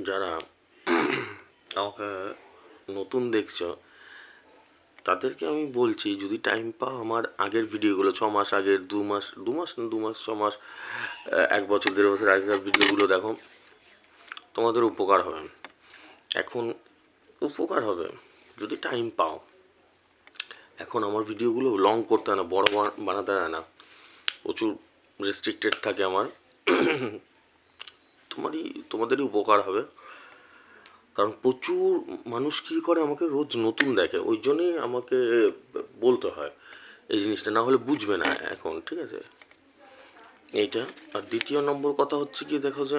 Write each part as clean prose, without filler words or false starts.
যারা আমাকে নতুন দেখছো তাদেরকে আমি বলছি, যদি টাইম পাও আমার আগের ভিডিওগুলো 6 মাস আগের, 2 মাস 1 বছর 1.5 বছর আগের ভিডিওগুলো দেখো, তোমাদের উপকার হবে। এখন উপকার হবে যদি টাইম পাও। এখন আমার ভিডিওগুলো লং করতে হয় না, বড় বানাতে হয় না, প্রচুর রেস্ট্রিক্টেড থাকে আমার। তোমাদেরই উপকার হবে, কারণ প্রচুর মানুষ কী করে আমাকে রোজ নতুন দেখে, ওই জন্যই আমাকে বলতে হয় এই জিনিসটা, না হলে বুঝবে না এখন, ঠিক আছে? এইটা। আর দ্বিতীয় নম্বর কথা হচ্ছে কি, দেখো যে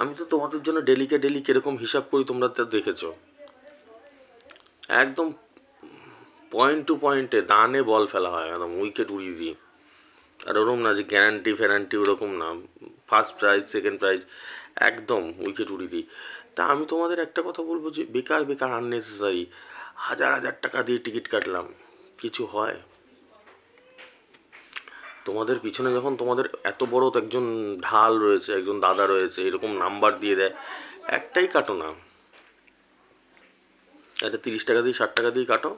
আমি তো তোমাদের জন্য ডেলিকে ডেলি কিরকম হিসাব করি তোমরা তো দেখেছো, একদম পয়েন্ট টু পয়েন্টে দানে বল ফেলা হয়, একদম উইকেট উড়িয়ে দিই। আর ওরকম না যে গ্যারান্টি ফ্যারান্টি, ওরকম না, ফার্স্ট প্রাইজ সেকেন্ড প্রাইজ, একদম উইকেট উড়িয়ে দিই। তা আমি তোমাদের একটা কথা বলবো যে বেকার বেকার আননেসেসারি হাজার হাজার টাকা দিয়ে টিকিট কাটলাম, কিছু হয়? তোমাদের পিছনে যখন তোমাদের এত বড় একজন ঢাল রয়েছে, একজন দাদা রয়েছে, এরকম নাম্বার দিয়ে দেয়, একটাই কাটো না, এটা 30 টাকা দিয়ে 60 টাকা দিয়ে কাটো,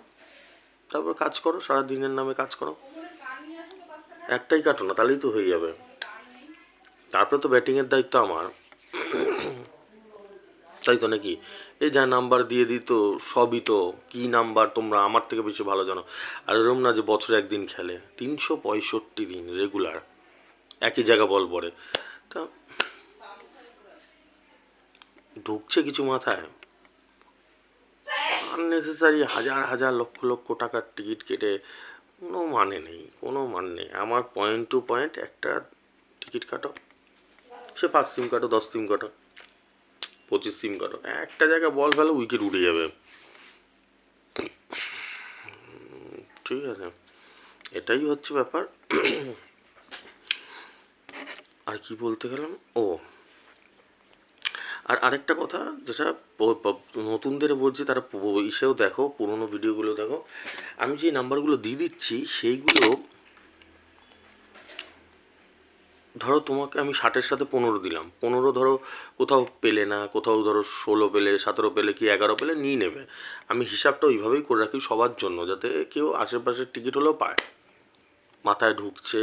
তারপর কাজ করো, সারাদিনের নামে কাজ করো, একটাই কাটো না, তাহলেই তো হয়ে যাবে। তারপরে তো ব্যাটিংয়ের দায়িত্ব আমার, তাই তো নাকি? এই যা নাম্বার দিয়ে দিত, সবই তো কি নাম্বার তোমরা আমার থেকে বেশি ভালো জানো। আর এরকম না যে বছরে একদিন খেলে, 365 দিন রেগুলার একই জায়গা বল পড়ে। তা ঢুকছে কিছু মাথায়? আননেসেসারি হাজার হাজার লক্ষ লক্ষ টাকার টিকিট কেটে কোনো মানে নেই, কোনো মানে নেই। আমার পয়েন্ট টু পয়েন্ট একটা টিকিট কাটো, সে 5 সিম কাটো, 10 সিম কাটো, 25 সিম কাটো, একটা জায়গায় বল ফেলো, উইকেট উঠে যাবে, ঠিক আছে? এটাই হচ্ছে ব্যাপার। আর কি বলতে গেলাম, ও আর আরেকটা কথা যেটা নতুনদের বলছি, তারা ইসেও দেখো, পুরোনো ভিডিওগুলো দেখো, আমি যে নাম্বারগুলো দিয়ে দিচ্ছি সেইগুলো, ধরো তোমাকে আমি 60-এর সাথে 15 দিলাম, 15 ধরো কোথাও পেলে না, কোথাও ধরো 16 পেলে, 17 পেলে, কি 11 পেলে নিয়ে নেবে। আমি হিসাবটা ওইভাবেই করে রাখি সবার জন্য, যাতে কেউ আশেপাশের টিকিট হলেও পায়। মাথায় ঢুকছে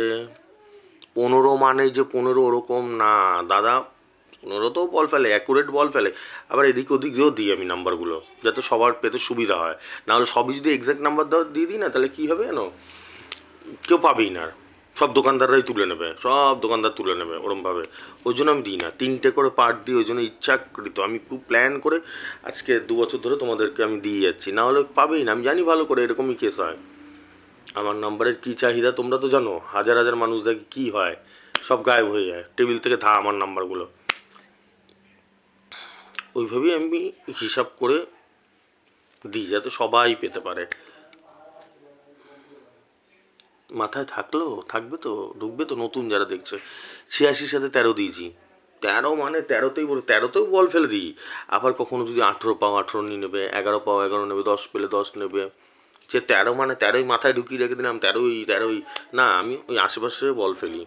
15 মানে যে 15 ওরকম না দাদা, 15তেও বল ফেলে, অ্যাকুরেট বল ফেলে, আবার এদিক ওদিক দিয়েও দিই আমি নাম্বারগুলো, যাতে সবার পেতে সুবিধা হয়। নাহলে সবই যদি এক্স্যাক্ট নাম্বার দিয়ে দিই না, তাহলে কী হবে জানো, কেউ পাবেই না, সব দোকানদাররাই তুলে নেবে, সব দোকানদার তুলে নেবে ওরমভাবে। ওই জন্য আমি দিই না, 3টে করে পার্ট দিই, ওই জন্য ইচ্ছাকৃত আমি খুব প্ল্যান করে আজকে 2 বছর ধরে তোমাদেরকে আমি দিয়ে যাচ্ছি, না হলে পাবেই না। আমি জানি ভালো করে এরকমই কেস হয়। আমার নাম্বারের কী চাহিদা তোমরা তো জানো, হাজার হাজার মানুষ দেখে কী হয়, সব গায়েব হয়ে যায়, টেবিল থেকে আমার নাম্বারগুলো। ওইভাবেই আমি হিসাব করে দিই, যাতে সবাই পেতে পারে। মাথায় থাকবে তো, ঢুকবে তো, নতুন যারা দেখছে। 86-র সাথে 13 দিয়েছি, 13 মানে 13তেও বল ফেলে দিই। আবার কখনো যদি 18 পাও 18 নিয়ে নেবে, 11 পাও 11 নেবে, 10 পেলে 10 নেবে। সে 13 মানে 13ই মাথায় ঢুকিয়ে রেখে দিলাম, 13ই না, আমি ওই আশেপাশে বল ফেলি।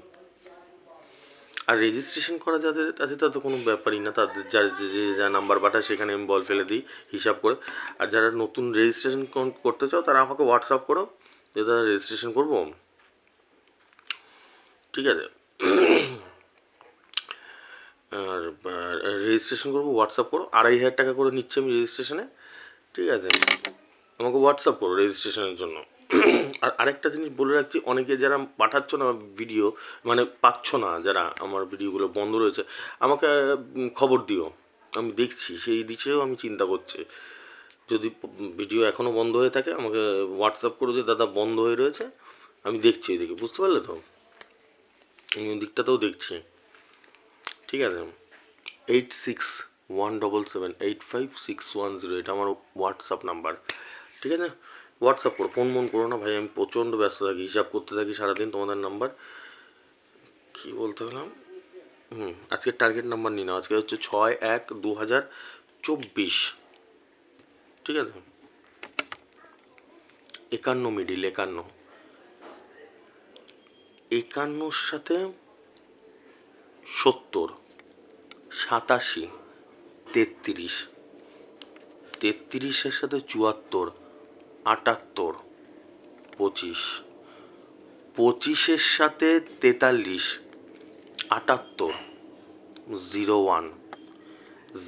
আর রেজিস্ট্রেশন করা যাদের আছে তাদের তো কোনো ব্যাপারই না, তাদের যার যে যা নাম্বার পাঠায় সেখানে আমি বল ফেলে দিই হিসাব করে। আর যারা নতুন রেজিস্ট্রেশন করতে চাও তারা আমাকে হোয়াটসঅ্যাপ করো, যে তারা রেজিস্ট্রেশন করবো, ঠিক আছে? আর রেজিস্ট্রেশন করবো, হোয়াটসঅ্যাপ করো, 2500 টাকা করে নিচ্ছি আমি রেজিস্ট্রেশনে, ঠিক আছে? আমাকে হোয়াটসঅ্যাপ করো রেজিস্ট্রেশনের জন্য। আর আরেকটা জিনিস বলে রাখছি, অনেকে যারা পাঠাচ্ছ না ভিডিও, মানে পাচ্ছ না, যারা আমার ভিডিওগুলো বন্ধ রয়েছে, আমাকে খবর দিও, আমি দেখছি, সেই দিকেও আমি চিন্তা করছি। যদি ভিডিও এখনও বন্ধ হয়ে থাকে আমাকে হোয়াটসঅ্যাপ করো যে দাদা বন্ধ হয়ে রয়েছে, আমি দেখছি এদিকে, বুঝতে পারলে তো? আমি ওই দিকটাতেও দেখছি, ঠিক আছে? 8617785610, এটা আমার হোয়াটসঅ্যাপ নাম্বার, ঠিক আছে? হোয়াটসঅ্যাপ করো, ফোন করো না ভাই, আমি প্রচণ্ড ব্যস্ত থাকি, হিসাব করতে থাকি সারাদিন। তোমাদের নাম্বার কী বলতে গেলাম, আজকের টার্গেট নাম্বার নিয়ে নাও, আজকে হচ্ছে 6/1/2024, ঠিক আছে? 51 মিডিল, 51 সাথে 70, 87, 33, 33-এর সাথে 74, 78, 25, 25-এর সাথে 43, 78, 01,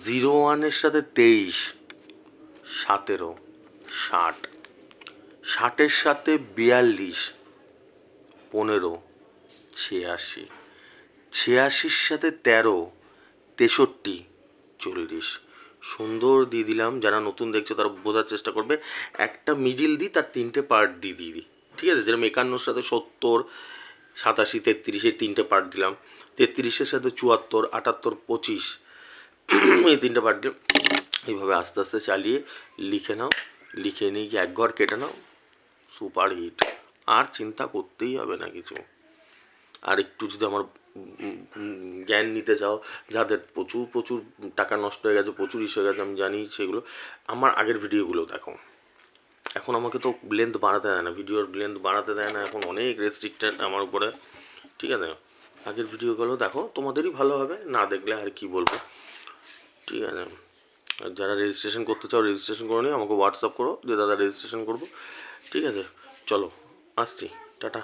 01-এর সাথে 23, 17, 60, 60-এর সাথে 42, 15, 86, 86-র সাথে 13, 63, 40। সুন্দর দিয়ে দিলাম। যারা নতুন দেখছো তারা বোঝার চেষ্টা করবে। একটা মিডিল দিই, তার 3টে পার্ট দিয়ে দিই। ঠিক আছে, যেরকম 51-র সাথে 70, 87, 33 এই 3টে পার্ট দিলাম। 33-এর সাথে 74, 78, 25 এই 3টে পার্ট দিয়ে এইভাবে আস্তে আস্তে চালিয়ে লিখে নাও। লিখে নিয়ে গিয়ে এক ঘর কেটে নাও, সুপার হিট। আর চিন্তা করতেই হবে না কিছু। আর একটু যদি আমার জ্ঞান নিতে চাও, যাদের প্রচুর প্রচুর টাকা নষ্ট হয়ে গেছে, প্রচুর ইস্যু হয়ে গেছে, আমি জানি, সেগুলো আমার আগের ভিডিওগুলো দেখো। এখন আমাকে তো লেন্থ বাড়াতে দেয় না, ভিডিওর লেন্থ বাড়াতে দেয় না, এখন অনেক রেস্ট্রিক্টেড আমার উপরে। ঠিক আছে, আগের ভিডিওগুলো দেখো, তোমাদেরই ভালো হবে। না দেখলে আর কি বলবো। ঠিক আছে, আর যারা রেজিস্ট্রেশন করতে চাও রেজিস্ট্রেশন করে নিও, আমাকে হোয়াটসঅ্যাপ করো যে দাদা রেজিস্ট্রেশন করবো। ঠিক আছে, চলো আসছি, টাটা।